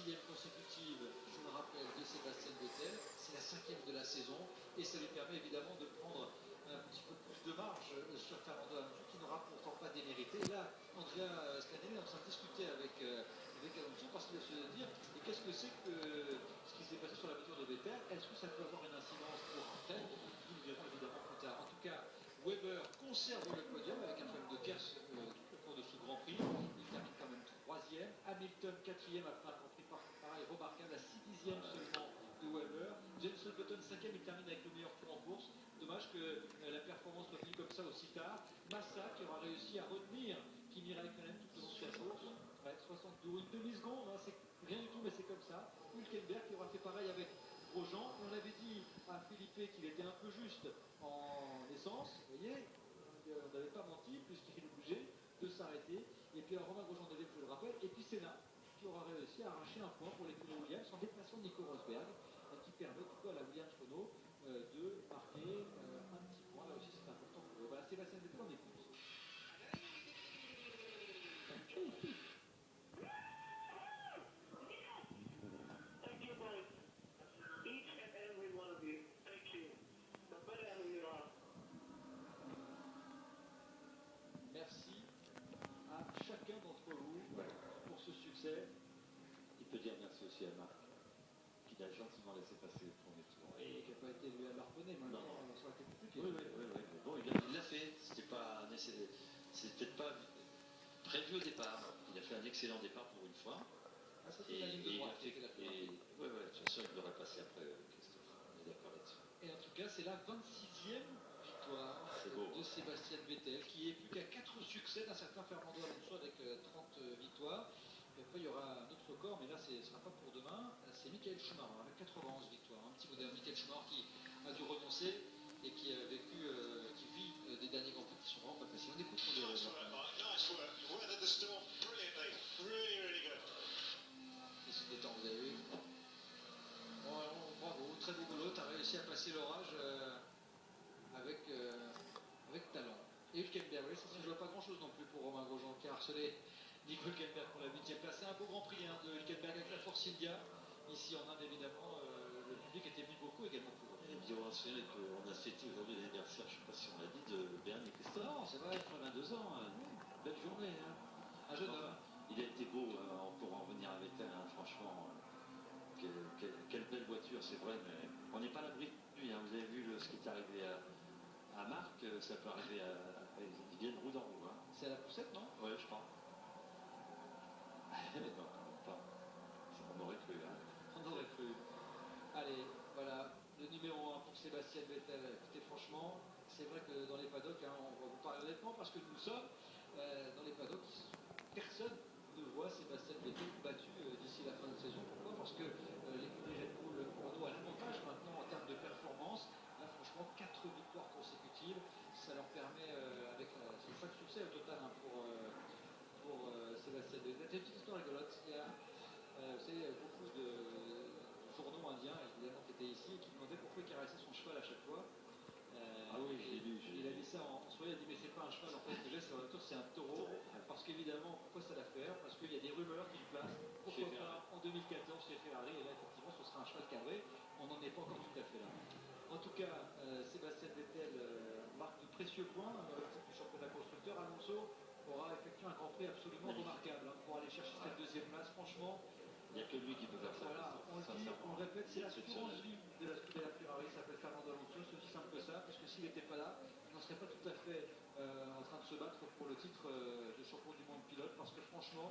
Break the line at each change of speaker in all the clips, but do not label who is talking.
6e consécutive, je le rappelle, de Sébastien Vettel. C'est la 5e de la saison et ça lui permet évidemment de prendre un petit peu plus de marge sur Fernando Alonso qui n'aura pourtant pas démérité. Et là, Andrea Scanelli est en train de discuter avec Alonso parce qu'il va se dire et qu'est-ce que c'est que ce qui s'est passé sur la voiture de Vettel. Est-ce que ça peut avoir une incidence pour après? Nous le verrons évidemment plus tard. En tout cas, Weber conserve le podium avec un problème de caisse tout au cours de ce Grand Prix. Il termine quand même 3e. Hamilton 4e après un Grand Prix pareil remarquable à 6/10 seulement de Weber. Jenson Button 5e, il termine avec le meilleur tour en course. Dommage que la performance soit venue comme ça aussi tard. Massa qui aura réussi à retenir Kimi Raikkonen tout au long de sa course. 72, une demi-seconde, hein, c'est rien du tout, mais c'est comme ça. Hülkenberg qui aura fait pareil avec Grosjean. On avait dit à Philippe qu'il était un peu juste en essence, vous voyez, on n'avait pas menti puisqu'il est obligé de s'arrêter. Et puis Romain Grosjean devait, je le rappelle, et puis Senna qui aura réussi à arracher un point pour l'équipe de Williams en déplaçant Nico Rosberg, qui permet du coup à la Williams Renault de marquer un petit point. Là aussi c'est important pour eux. Voilà, Sébastien Vettel en écoute. Merci à chacun d'entre vous pour ce succès.
Il peut dire merci aussi à Marc, qui l'a gentiment laissé passer le premier tour.
Et qui n'a pas été lui à l'harponner, mais ça aurait été compliqué.
Oui. Bon, il l'a fait. C'est peut-être pas prévu au départ. Il a fait un excellent départ pour une fois.
Ah, ça c'est la ligne de droite qui était la plus rapide.
Oui, de toute façon, il devrait passer après, Christophe. On est d'accord là-dessus.
Et en tout cas, c'est la 26e victoire de Sébastien Vettel, qui est plus qu'à 4 succès d'un certain Fernando Alonso avec 30 victoires. Et après, il y aura un autre record, mais là, ce ne sera pas pour demain. C'est Michael Schumacher avec 91 victoires. Un petit modèle Michael Schumacher qui a dû renoncer et qui a vécu, qui vit des derniers Grands Prix qui sont vraiment pas faciles. On écoute son
Nice work. Weathered the storm brilliantly. Really good.
Il se détend, vous avez vu. Bon, bravo, très beau boulot. Tu as réussi à passer l'orage avec talent. Et Hülkenberg, ça ne se joue pas grand-chose non plus pour Romain Grosjean qui a harcelé Nico Hülkenberg pour la 8e place. C'est un beau Grand Prix de Hülkenberg avec la Force India. Ici en Inde, évidemment, le public était mis beaucoup également pour eux.
Et bien, on va se rappeler qu'on a fêté aujourd'hui l'anniversaire, je ne sais pas si on l'a dit, de Bernie Christophe.
Non, c'est vrai.
22 ans, belle journée. Hein.
Un jeune homme.
Il a été beau pour en venir avec elle, hein, franchement. Quelle belle voiture, c'est vrai, mais on n'est pas à l'abri de lui. Hein. Vous avez vu ce qui est arrivé à Marc, ça peut arriver ils viennent roue dans roue. Hein.
C'est à la poussette, non?
Oui, je crois. Non, quand même pas. On aurait cru. Hein.
On aurait cru. Allez, voilà, le numéro 1 pour Sébastien Vettel. Écoutez, franchement, c'est vrai que dans les paddocks, hein, on va vous parler honnêtement parce que nous sommes dans les paddocks, personne ne voit Sébastien Vettel battu d'ici la fin de saison. Pourquoi? Parce que l'écurie Red Bull Renault a l'avantage maintenant en termes de performance. Là, franchement, 4 victoires consécutives, ça leur permet, avec 5 succès au total hein, pour Sébastien Vettel. C'est une petite histoire rigolote. Il y a beaucoup de journaux indiens, évidemment, qui étaient ici et qui demandaient pourquoi il caressait son cheval à chaque fois.
Ah oui, je l'ai lu.
Il a dit ça en soi, il a dit mais c'est pas un cheval, en fait, déjà c'est la voiture, c'est un taureau. Parce qu'évidemment, pourquoi ça l'a fait? Parce qu'il y a des rumeurs qui le placent. Pourquoi pas en 2014 chez Ferrari, et là effectivement ce sera un cheval cadré. On n'en est pas encore tout à fait là. En tout cas, Sébastien Vettel marque de précieux points dans le titre du championnat constructeur. Alonso aura effectué un Grand Prix absolument remarquable hein, pour aller chercher cette 2e place. Franchement,
il n'y a que lui qui peut faire ça.
Voilà, on le dit, on le répète, c'est l'assurance vie de la Scuderia Ferrari, ça s'appelle Fernando Alonso, c'est aussi simple que ça, parce que s'il n'était pas là, il n'en serait pas tout à fait en train de se battre pour le titre de champion du monde pilote, parce que franchement,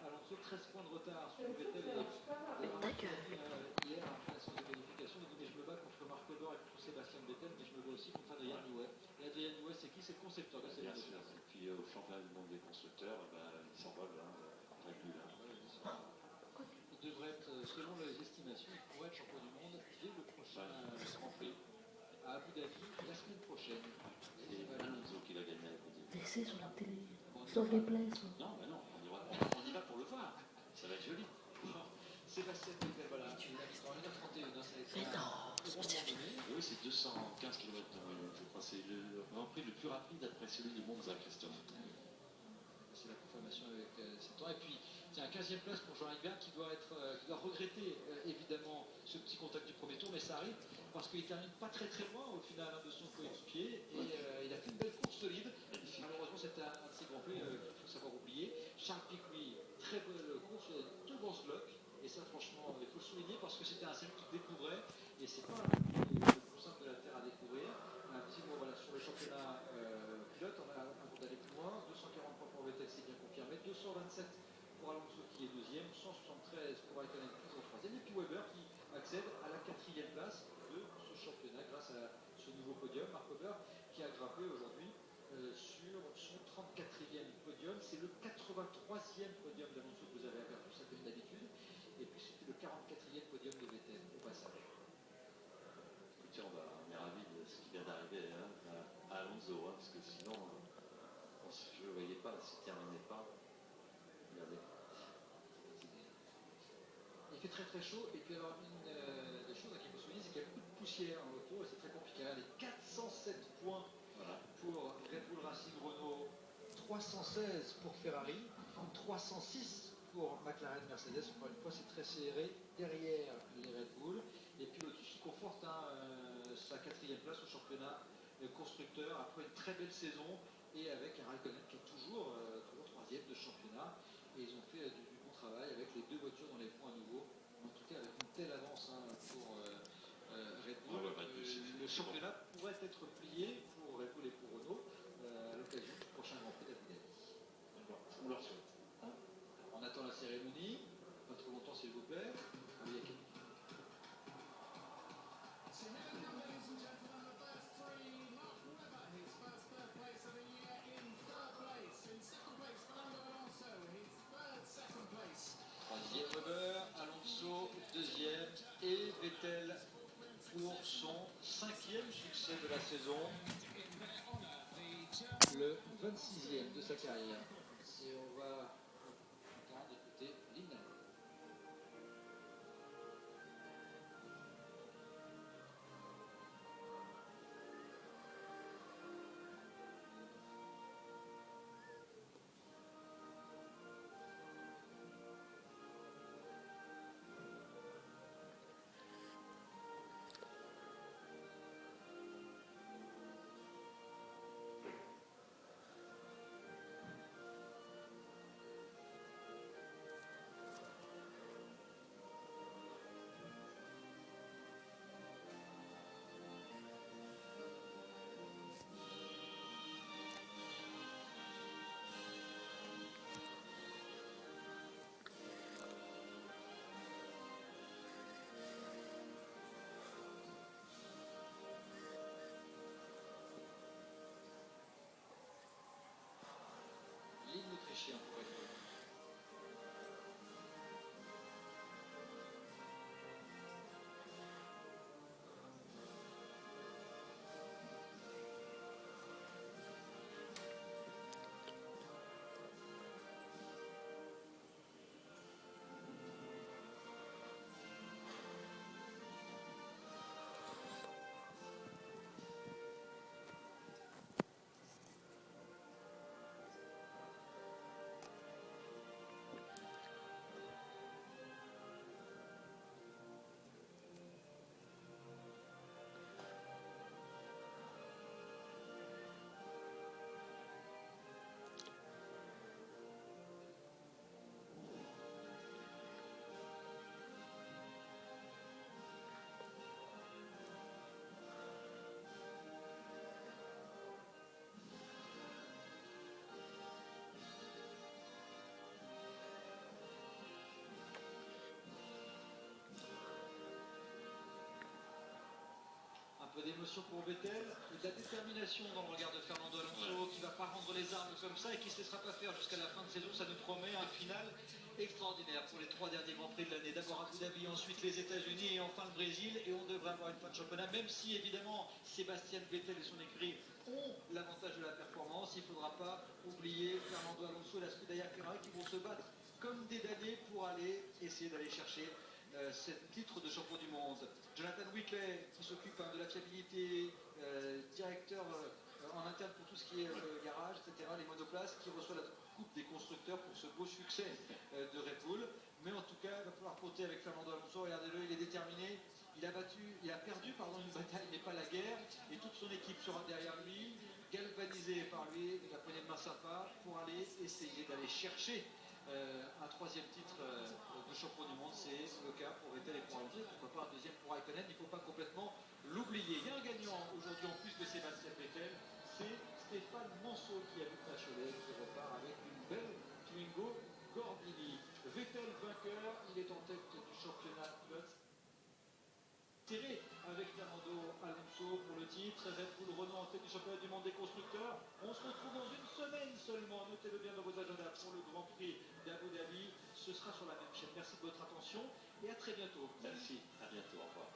Alonso, 13 points de retard sur Vettel hier après la séance de qualification, il dit mais je me bats contre Marc Webber et contre Sébastien Vettel, mais je me bats aussi contre Adrian Newey. Et Adrian Newey, c'est qui? C'est le concepteur de cette
voiture. Et puis au championnat du monde des constructeurs, il s'envole, très plus.
Il devrait être, selon les estimations, il pourrait être champion du monde dès le prochain Grand Prix à Abu Dhabi la semaine prochaine.
C'est Alonso qui va gagner à Abu Dhabi.
C'est sur la télé, sur replay.
Non, mais non, on y va pour le voir. Ça va être joli.
Sébastien Vettel, voilà, il a en 1h31, ça a été
oui, c'est 215 km de moyenne, je crois. C'est le Grand Prix le plus rapide après celui de Monza, Christophe.
C'est la confirmation avec 7 ans. Et puis, Tiens, 15e place pour Jean Hibert qui doit regretter évidemment ce petit contact du premier tour, mais ça arrive parce qu'il termine pas très loin au final de son coéquipier et il a fait une belle course solide. Malheureusement, c'était un de ses grands prix qu'il faut savoir oublier. Charles Pic, lui, très belle course, deux bons slots. Et ça, franchement, il faut le souligner parce que c'était un circuit qu'il découvrait et c'est pas un circuit le plus simple de la Terre à découvrir. Un petit mot voilà, sur le championnat pilote, avant d'aller plus loin. 243 pour Vettel, c'est bien confirmé. 227 pour Alonso qui est deuxième. 173 pour Raikkonen qui est troisième. Et puis Weber qui accède à la 4e place de ce championnat grâce à ce nouveau podium. Mark Webber qui a grimpé aujourd'hui sur son 34e podium. C'est le 83e podium d'Alonso que vous avez aperçu, ça fait une habitude. Et puis c'était le 44e podium de Vettel au passage.
Écoutez, on est ravis de ce qui vient d'arriver à Alonso, parce que sinon, je ne voyais pas s'il ne terminait pas. Regardez.
Il fait très chaud. Et puis alors, une des choses qu'il faut souligner, c'est qu'il y a beaucoup de poussière en auto et c'est très compliqué. Les 407 points pour Red Bull Racing Renault, 316 pour Ferrari, 306 pour McLaren Mercedes. Encore une fois, c'est très serré derrière les Red Bull. Et puis Lotus qui conforte sa 4e place au championnat constructeur après une très belle saison et avec un Raikkonen qui est toujours 3e de championnat. Et ils ont fait du bon travail avec les deux voitures dans les points nouveaux. En tout cas, avec une telle avance pour Red Bull, le championnat pourrait être plié pour Red Bull et pour Renault à l'occasion du prochain Grand Prix d'Abu Dhabi.
On leur souhaite.
On attend la cérémonie, pas trop longtemps s'il vous plaît. Troisième Weber, Alonso deuxième et Vettel pour son 5e succès de la saison, le 26e de sa carrière. Et on va entendre écouter l'hymne. L'hymne autrichien pour Red Bull. Un peu d'émotion pour Vettel, de la détermination dans le regard de Fernando Alonso qui ne va pas rendre les armes comme ça et qui ne se laissera pas faire jusqu'à la fin de saison. Ça nous promet un final extraordinaire pour les 3 derniers Grands Prix de l'année. D'abord Abu Dhabi, ensuite les États-Unis et enfin le Brésil. Et on devrait avoir une fin de championnat, même si évidemment Sébastien Vettel et son écurie ont l'avantage de la performance. Il ne faudra pas oublier Fernando Alonso et la Scuderia Ferrari qui vont se battre comme des damnés pour essayer d'aller chercher ce titre de champion du monde. Jonathan Whitley qui s'occupe de la fiabilité, directeur en interne pour tout ce qui est garage, etc., les monoplaces, qui reçoit la coupe des constructeurs. constructeurs pour ce beau succès de Red Bull. Mais en tout cas, il va falloir compter avec Fernando Alonso. Regardez-le, il est déterminé. Il a perdu une bataille, mais pas la guerre. Et toute son équipe sera derrière lui, galvanisée par lui, de la poignée de main sympa, pour aller essayer d'aller chercher un troisième titre de champion du monde. C'est le cas pour Vettel et pour Alonso. Pourquoi pas un deuxième pour Raikkonen. Il ne faut pas complètement l'oublier. Il y a un gagnant aujourd'hui en plus de Sébastien Vettel. C'est Stéphane Manceau qui habite la Cholet, qui repart avec une belle Twingo Gordini. Vettel vainqueur, il est en tête du championnat tiré avec Fernando Alonso pour le titre. Red Bull Renault en tête du championnat du monde des constructeurs. On se retrouve dans une semaine seulement, notez-le bien dans vos agendas, pour le Grand Prix d'Abu Dhabi. Ce sera sur la même chaîne. Merci de votre attention et à très bientôt.
Merci, à bientôt, au revoir.